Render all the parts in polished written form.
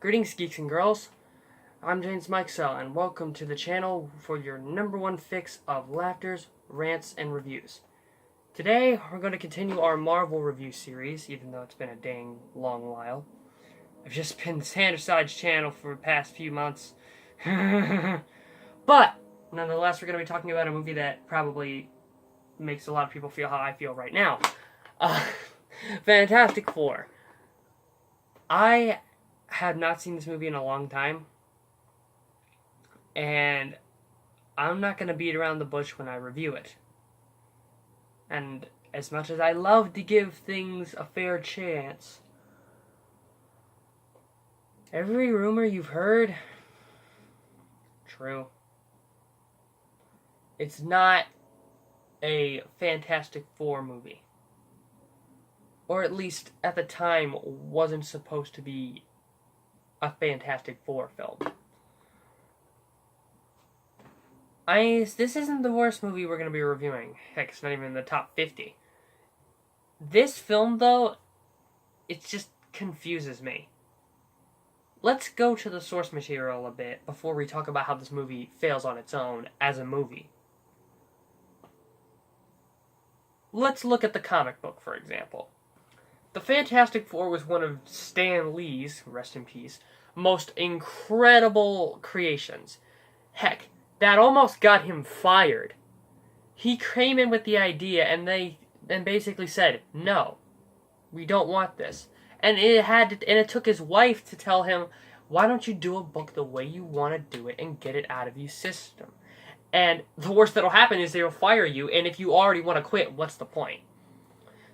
Greetings, geeks and girls. I'm James Mikesell, and welcome to the channel for your number one fix of laughters, rants, and reviews. Today, we're going to continue our Marvel review series, even though it's been a dang long while. I've just been Sanderside's channel for the past few months. But, nonetheless, we're going to be talking about a movie that probably makes a lot of people feel how I feel right now. Fantastic Four. I have not seen this movie in a long time, and I'm not going to beat around the bush when I review it. And as much as I love to give things a fair chance, every rumor you've heard, true. It's not a Fantastic Four movie. Or at least, at the time, wasn't supposed to be a Fantastic Four film. This isn't the worst movie we're going to be reviewing. Heck, it's not even in the top 50. This film, though, it just confuses me. Let's go to the source material a bit before we talk about how this movie fails on its own as a movie. Let's look at the comic book, for example. The Fantastic Four was one of Stan Lee's, rest in peace, most incredible creations. Heck, that almost got him fired. He came in with the idea and they then basically said, no, we don't want this. And it took his wife to tell him, why don't you do a book the way you want to do it and get it out of your system? And the worst that'll happen is they'll fire you, and if you already want to quit, what's the point?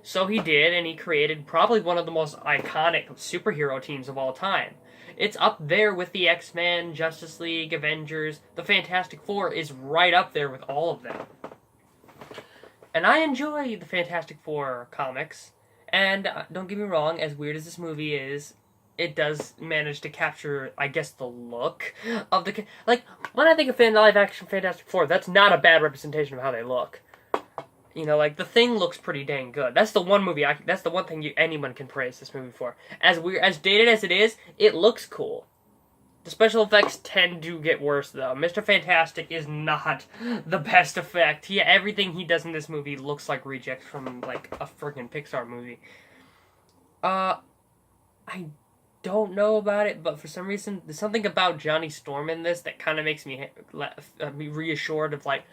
So he did, and he created probably one of the most iconic superhero teams of all time. It's up there with the X-Men, Justice League, Avengers. The Fantastic Four is right up there with all of them. And I enjoy the Fantastic Four comics. And don't get me wrong, as weird as this movie is, it does manage to capture, I guess, the look of the... Like, when I think of live-action Fantastic Four, that's not a bad representation of how they look. You know, like, the Thing looks pretty dang good. That's the one movie, that's the one thing anyone can praise this movie for. As dated as it is, it looks cool. The special effects tend to get worse, though. Mr. Fantastic is not the best effect. Everything he does in this movie looks like rejects from, like, a freaking Pixar movie. I don't know about it, but for some reason, there's something about Johnny Storm in this that kind of makes me reassured of, like,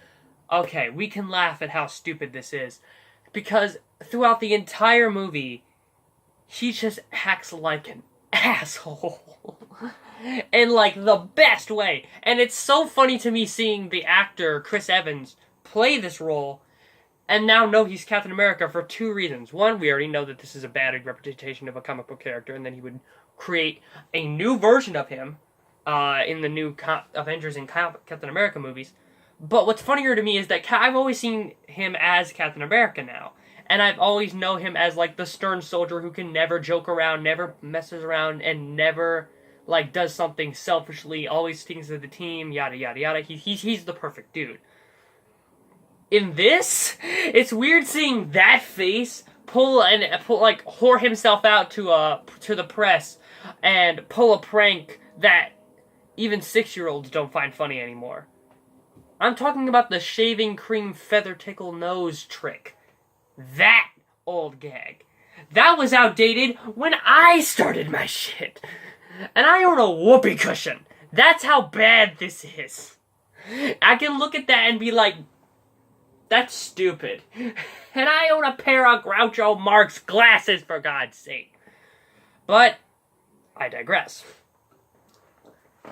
okay, we can laugh at how stupid this is. Because throughout the entire movie, he just acts like an asshole. In, like, the best way. And it's so funny to me seeing the actor, Chris Evans, play this role, and now know he's Captain America for two reasons. One, we already know that this is a bad representation of a comic book character, and then he would create a new version of him in the new Avengers and Captain America movies. But what's funnier to me is that I've always seen him as Captain America now. And I've always known him as, like, the stern soldier who can never joke around, never messes around, and never, like, does something selfishly, always thinks of the team, yada, yada, yada. He's the perfect dude. In this, it's weird seeing that face pull, like, whore himself out to the press and pull a prank that even 6-year-olds don't find funny anymore. I'm talking about the shaving cream feather tickle nose trick. That old gag. That was outdated when I started my shit. And I own a whoopee cushion. That's how bad this is. I can look at that and be like, that's stupid. And I own a pair of Groucho Marx glasses, for God's sake. But I digress.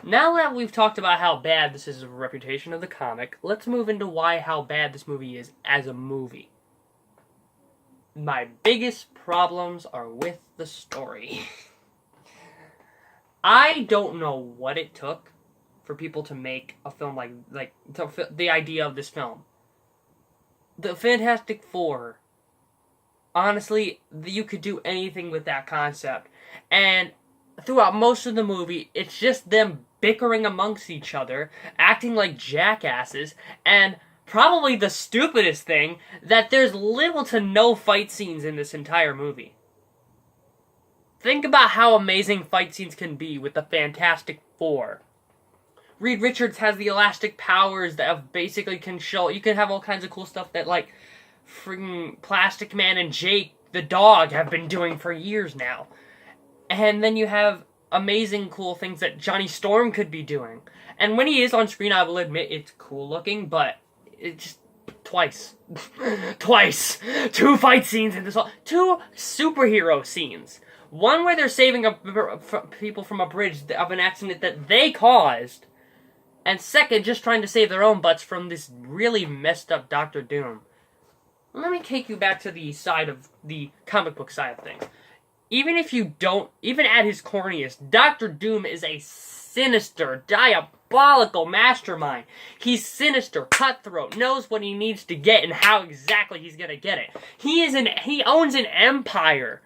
Now that we've talked about how bad this is of a reputation of the comic, let's move into how bad this movie is as a movie. My biggest problems are with the story. I don't know what it took for people to make a film the idea of this film. The Fantastic Four. Honestly, you could do anything with that concept. And throughout most of the movie, it's just them bickering amongst each other, acting like jackasses, and probably the stupidest thing, that there's little to no fight scenes in this entire movie. think about how amazing fight scenes can be with the Fantastic Four. Reed Richards has the elastic powers that basically can show... You can have all kinds of cool stuff that, like, freaking Plastic Man and Jake, the dog, have been doing for years now. And then you have amazing cool things that Johnny Storm could be doing. And when he is on screen, I will admit it's cool looking, but it's just... Twice. 2 fight scenes in this... 2 superhero scenes. One where they're saving people from a bridge of an accident that they caused. And second, just trying to save their own butts from this really messed up Doctor Doom. Let me take you back to the side of the comic book side of things. Even if you don't, even at his corniest, Doctor Doom is a sinister, diabolical mastermind. He's sinister, cutthroat, knows what he needs to get and how exactly he's gonna get it. He owns an empire.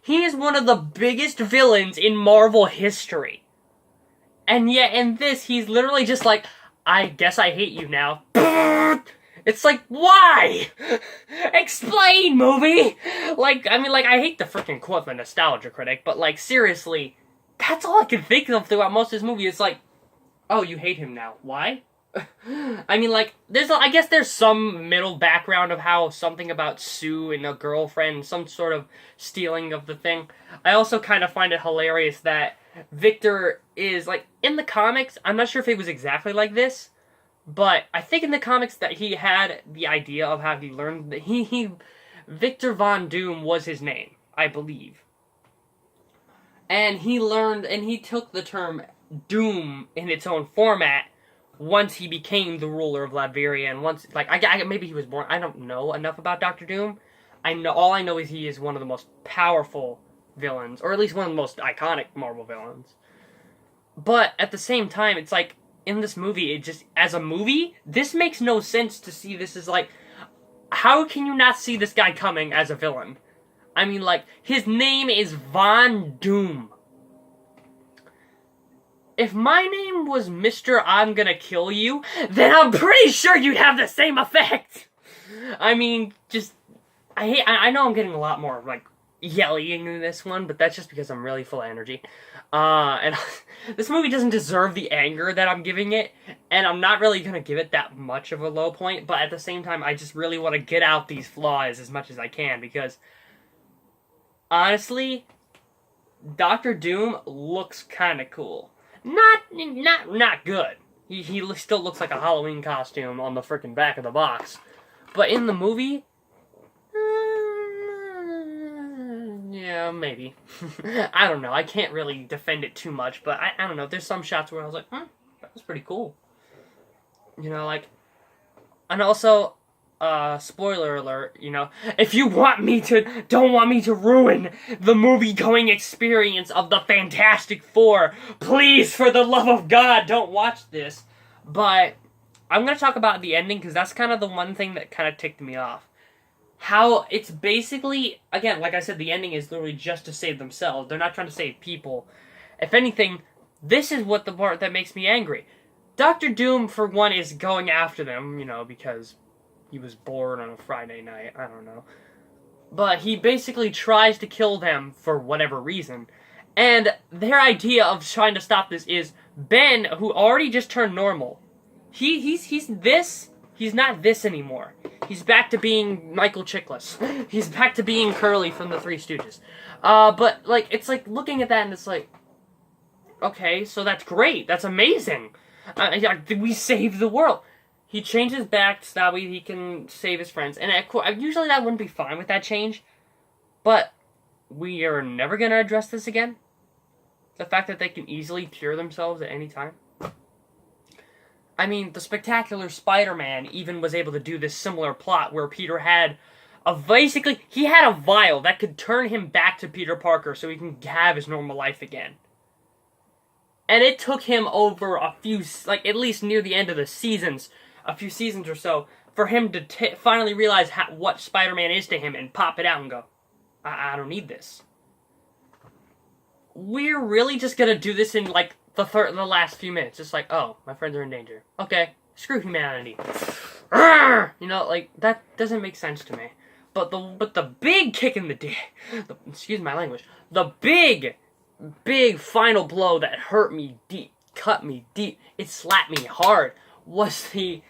He is one of the biggest villains in Marvel history. And yet in this, he's literally just like, I guess I hate you now. It's like, why? Explain, movie! I hate the freaking quote the nostalgia critic, but, like, seriously, that's all I can think of throughout most of this movie. It's like, oh, you hate him now. Why? I mean, like, I guess there's some middle background of how something about Sue and a girlfriend, some sort of stealing of the thing. I also kind of find it hilarious that Victor is, like, in the comics, I'm not sure if it was exactly like this, but I think in the comics that he had the idea of how he learned that Victor Von Doom was his name, I believe. And he took the term Doom in its own format once he became the ruler of Latveria, and once, like, maybe he was born, I don't know enough about Doctor Doom. All I know is he is one of the most powerful villains, or at least one of the most iconic Marvel villains. But at the same time, it's like, in this movie, as a movie, this makes no sense to see this as, like, how can you not see this guy coming as a villain? I mean, like, his name is Von Doom. If my name was Mr. I'm Gonna Kill You, then I'm pretty sure you'd have the same effect! I mean, I know I'm getting a lot more, like, yelling in this one, but that's just because I'm really full of energy. And this movie doesn't deserve the anger that I'm giving it, and I'm not really gonna give it that much of a low point, but at the same time, I just really want to get out these flaws as much as I can, because, honestly, Doctor Doom looks kinda cool. Not good. He still looks like a Halloween costume on the frickin' back of the box. But in the movie, yeah, maybe. I don't know. I can't really defend it too much, but I don't know. There's some shots where I was like, that was pretty cool. You know, like, and also, spoiler alert, you know, if you don't want me to ruin the movie-going experience of the Fantastic Four, please, for the love of God, don't watch this. But I'm going to talk about the ending, because that's kind of the one thing that kind of ticked me off. How it's basically, again, like I said, the ending is literally just to save themselves. They're not trying to save people. If anything, this is what the part that makes me angry. Dr. Doom, for one, is going after them, you know, because he was bored on a Friday night. I don't know. But he basically tries to kill them for whatever reason. And their idea of trying to stop this is Ben, who already just turned normal. He's not this anymore. He's back to being Michael Chiklis. He's back to being Curly from the Three Stooges. But, like, it's like, looking at that and it's like, okay, so that's great. That's amazing. We saved the world. He changes back so that way he can save his friends. And usually that wouldn't be fine with that change. But we are never going to address this again. The fact that they can easily cure themselves at any time. I mean, the Spectacular Spider-Man even was able to do this similar plot where Peter had he had a vial that could turn him back to Peter Parker so he can have his normal life again. And it took him over a few, like, at least near the end of the seasons, a few seasons or so, for him to finally realize what Spider-Man is to him and pop it out and go, I don't need this. We're really just gonna do this in, like, the last few minutes. It's like, oh, my friends are in danger. Okay, screw humanity. You know, like, that doesn't make sense to me. But the big kick in the dick, excuse my language, the big final blow that hurt me deep, cut me deep, it slapped me hard, was the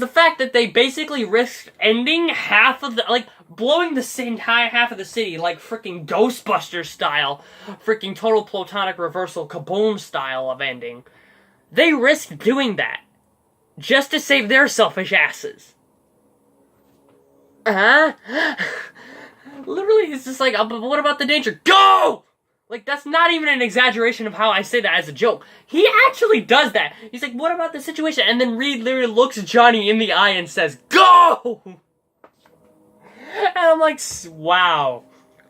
fact that they basically risked ending half of the, like, blowing the entire half of the city, like freaking Ghostbusters style, freaking total platonic reversal, kaboom style of ending. They risked doing that just to save their selfish asses. Literally, it's just like, but what about the danger? Go! Like, that's not even an exaggeration of how I say that as a joke. He actually does that. He's like, what about the situation? And then Reed literally looks Johnny in the eye and says, go! And I'm like, wow.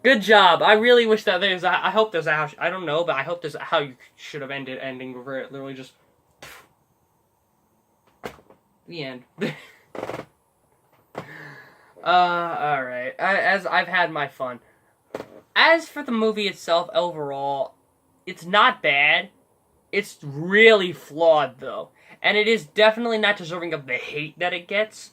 Good job. I really wish that there's a, I hope there's a how, I don't know, but I hope there's a how you should have ending where it literally just, the end. Alright. As I've had my fun. As for the movie itself, overall, it's not bad. It's really flawed, though. And it is definitely not deserving of the hate that it gets.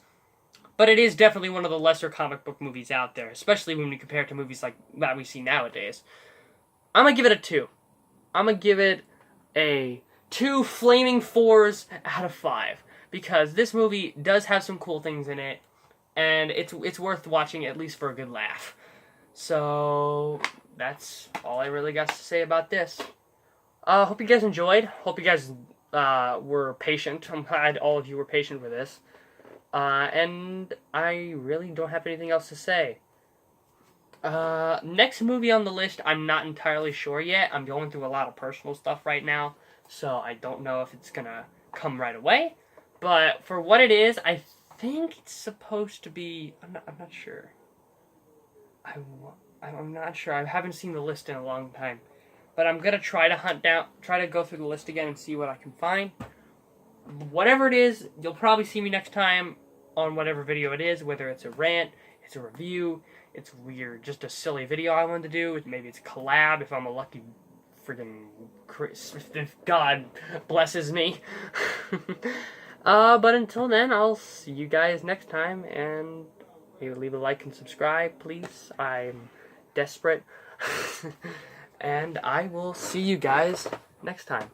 But it is definitely one of the lesser comic book movies out there, especially when we compare it to movies like that we see nowadays. I'm gonna give it a 2. I'm gonna give it a 2 flaming 4s out of 5. Because this movie does have some cool things in it, and it's worth watching at least for a good laugh. So, that's all I really got to say about this. Hope you guys enjoyed. Hope you guys were patient. I'm glad all of you were patient with this. And I really don't have anything else to say. Next movie on the list, I'm not entirely sure yet. I'm going through a lot of personal stuff right now, so I don't know if it's gonna come right away. But for what it is, I think it's supposed to be... I'm not sure. I'm not sure. I haven't seen the list in a long time. But I'm going to try to go through the list again and see what I can find. Whatever it is, you'll probably see me next time on whatever video it is, whether it's a rant, it's a review, it's weird, just a silly video I wanted to do, maybe it's a collab if I'm a lucky friggin' if God blesses me. But until then, I'll see you guys next time, and leave a like and subscribe, please. I'm desperate. And I will see you guys next time.